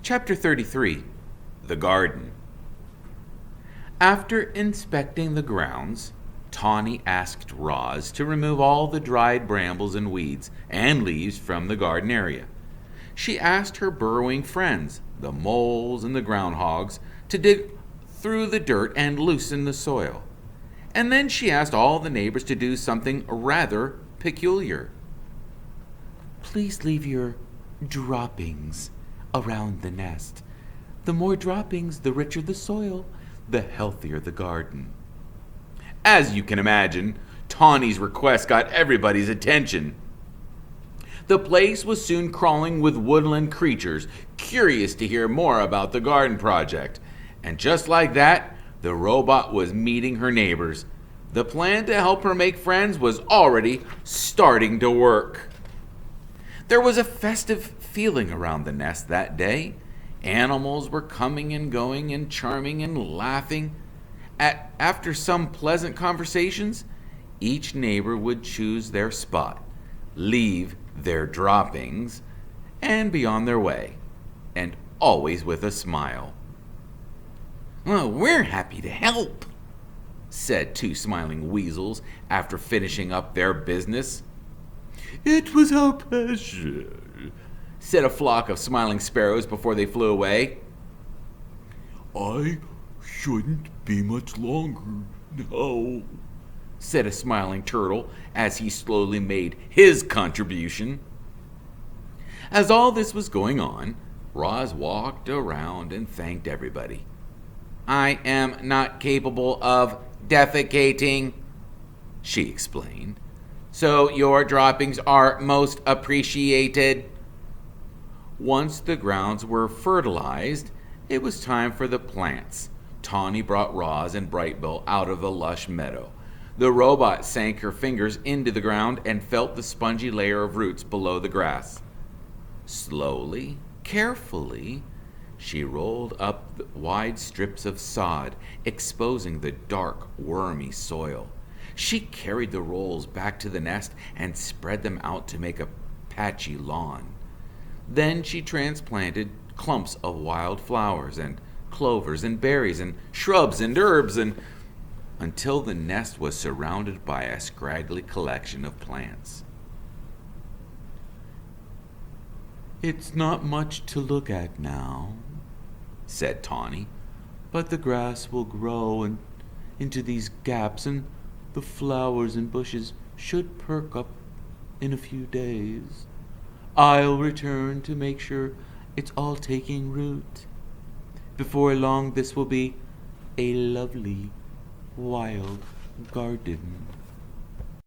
Chapter 33. The Garden. After inspecting the grounds, Tawny asked Roz to remove all the dried brambles and weeds and leaves from the garden area. She asked her burrowing friends, the moles and the groundhogs, to dig through the dirt and loosen the soil. And then she asked all the neighbors to do something rather peculiar. Please leave your droppings around the nest. The more droppings, the richer the soil, the healthier the garden. As you can imagine, Tawny's request got everybody's attention. The place was soon crawling with woodland creatures, curious to hear more about the garden project. And just like that, the robot was meeting her neighbors. The plan to help her make friends was already starting to work. There was a festive feeling around the nest that day. Animals were coming and going and charming and laughing. After some pleasant conversations, each neighbor would choose their spot, leave their droppings, and be on their way, and always with a smile. Well, we're happy to help, said two smiling weasels after finishing up their business. It was our pleasure, said a flock of smiling sparrows before they flew away. I shouldn't be much longer now, said a smiling turtle as he slowly made his contribution. As all this was going on, Roz walked around and thanked everybody. I am not capable of defecating, she explained, so your droppings are most appreciated. Once the grounds were fertilized, it was time for the plants. Tawny brought Roz and Brightbill out of the lush meadow. The robot sank her fingers into the ground and felt the spongy layer of roots below the grass. Slowly, carefully, she rolled up the wide strips of sod, exposing the dark, wormy soil. She carried the rolls back to the nest and spread them out to make a patchy lawn. Then she transplanted clumps of wild flowers and clovers and berries and shrubs and herbs until the nest was surrounded by a scraggly collection of plants. It's not much to look at now, said Tawny, but the grass will grow into these gaps and the flowers and bushes should perk up in a few days. I'll return to make sure it's all taking root. Before long, this will be a lovely wild garden.